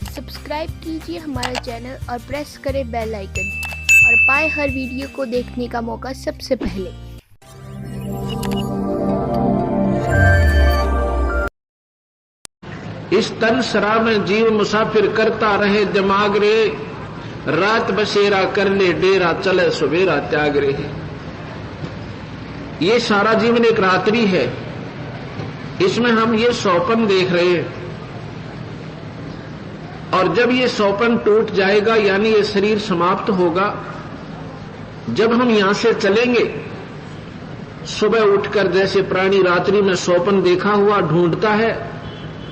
Subscribe कीजिए हमारा channel और प्रेस करें बेल आइकन और पाए हर वीडियो को देखने का मौका सबसे पहले। इस तन सरा में जीव मुसाफिर करता रहे दिमाग रे, रात बसेरा कर ले डेरा चले सवेरा त्याग रे। ये सारा जीवन एक रात्रि है, इसमें हम ये सौपन देख रहे हैं और जब ये सौपन टूट जाएगा यानी ये शरीर समाप्त होगा, जब हम यहां से चलेंगे सुबह उठकर जैसे प्राणी रात्रि में सौपन देखा हुआ ढूंढता है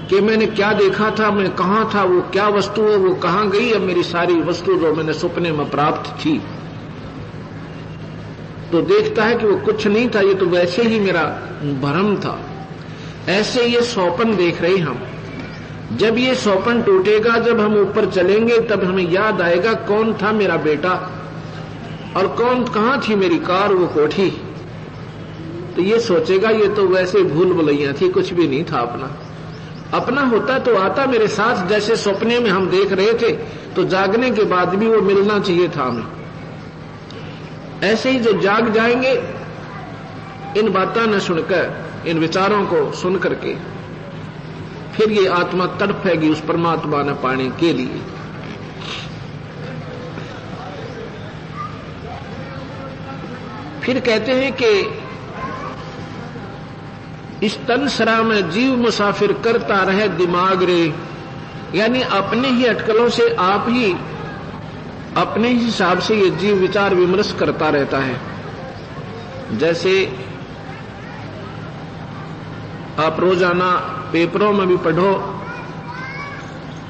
कि मैंने क्या देखा था, मैं कहां था, वो क्या वस्तु है, वो कहां गई, अब मेरी सारी वस्तु जो मैंने सपने में प्राप्त थी, तो देखता है कि वो कुछ नहीं था, ये तो वैसे ही मेरा भ्रम था। ऐसे ये सौपन देख रहे हम। जब ये सौपन टूटेगा, जब हम ऊपर चलेंगे, तब हमें याद आएगा कौन था मेरा बेटा और कहां थी मेरी कार, वो कोठी। तो ये सोचेगा ये तो वैसे भूल भुलैया थी, कुछ भी नहीं था अपना। अपना होता तो आता मेरे साथ, जैसे सपने में हम देख रहे थे, तो जागने के बाद भी वो मिलना चाहिए था हमें। ऐसे ही जो जाग जाएंगे इन बातों न सुनकर, इन विचारों को सुन करके, फिर ये आत्मा तड़पेगी उस परमात्मा ने पाने के लिए। फिर कहते हैं कि इस तन सरा में जीव मुसाफिर करता रहे दिमाग रे, यानी अपने ही अटकलों से आप ही अपने ही हिसाब से ये जीव विचार विमर्श करता रहता है। जैसे आप रोजाना पेपरों में भी पढ़ो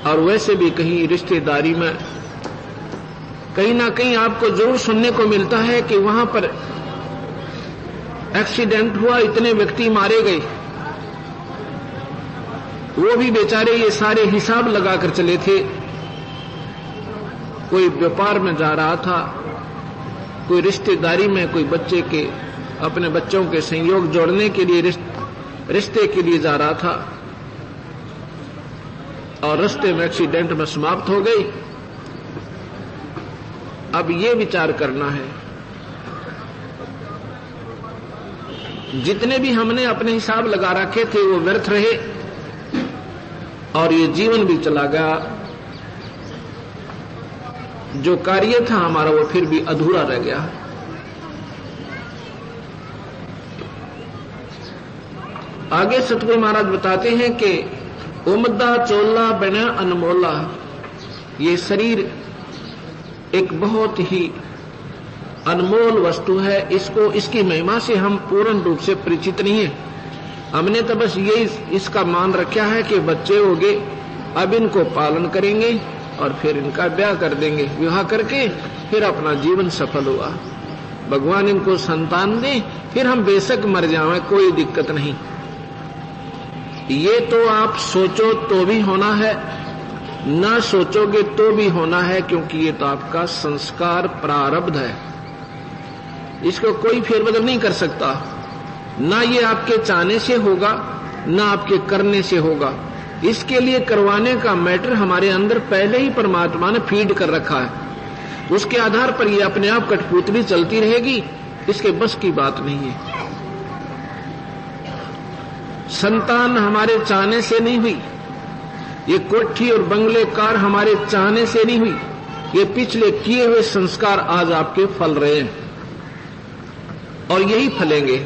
और वैसे भी कहीं रिश्तेदारी में कहीं ना कहीं आपको जरूर सुनने को मिलता है कि वहां पर एक्सीडेंट हुआ, इतने व्यक्ति मारे गए। वो भी बेचारे ये सारे हिसाब लगाकर चले थे। कोई व्यापार में जा रहा था, कोई रिश्तेदारी में, कोई बच्चे के अपने बच्चों के संयोग जोड़ने के लिए रिश्ते के लिए जा रहा था और रास्ते में एक्सीडेंट में समाप्त हो गई। अब ये विचार करना है, जितने भी हमने अपने हिसाब लगा रखे थे वो व्यर्थ रहे और ये जीवन भी चला गया। जो कार्य था हमारा वो फिर भी अधूरा रह गया। आगे सतगुरु महाराज बताते हैं कि उमदा चोला बना अनमोला। ये शरीर एक बहुत ही अनमोल वस्तु है, इसकी महिमा से हम पूर्ण रूप से परिचित नहीं है। हमने तो बस ये इसका मान रखा है कि बच्चे होंगे, अब इनको पालन करेंगे और फिर इनका ब्याह कर देंगे, विवाह करके फिर अपना जीवन सफल हुआ। भगवान इनको संतान दे, फिर हम बेशक मर जाएं, कोई दिक्कत नहीं। ये तो आप सोचो तो भी होना है, ना सोचोगे तो भी होना है, क्योंकि ये तो आपका संस्कार प्रारब्ध है, इसको कोई फेरबदल नहीं कर सकता। ना ये आपके चाहने से होगा, ना आपके करने से होगा। इसके लिए करवाने का मैटर हमारे अंदर पहले ही परमात्मा ने फीड कर रखा है। उसके आधार पर ये अपने आप कठपुतली चलती रहेगी, इसके बस की बात नहीं है। संतान हमारे चाहने से नहीं हुई, ये कोठी और बंगले कार हमारे चाहने से नहीं हुई, ये पिछले किए हुए संस्कार आज आपके फल रहे हैं और यही फलेंगे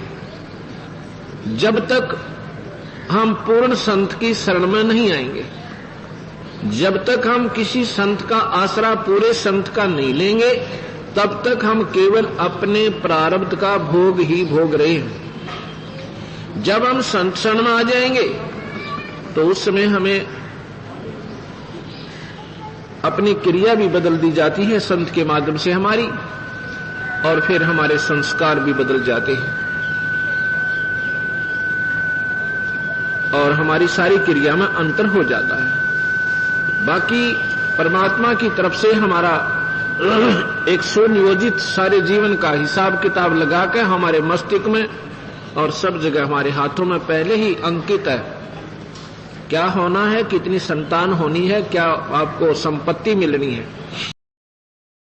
जब तक हम पूर्ण संत की शरण में नहीं आएंगे। जब तक हम किसी संत का आसरा पूरे संत का नहीं लेंगे, तब तक हम केवल अपने प्रारब्ध का भोग ही भोग रहे हैं। जब हम संत शरण में आ जाएंगे तो उस समय हमें अपनी क्रिया भी बदल दी जाती है संत के माध्यम से हमारी, और फिर हमारे संस्कार भी बदल जाते हैं और हमारी सारी क्रिया में अंतर हो जाता है। बाकी परमात्मा की तरफ से हमारा एक सुनियोजित सारे जीवन का हिसाब किताब लगाकर हमारे मस्तिष्क में और सब जगह हमारे हाथों में पहले ही अंकित है क्या होना है, कितनी संतान होनी है, क्या आपको संपत्ति मिलनी है।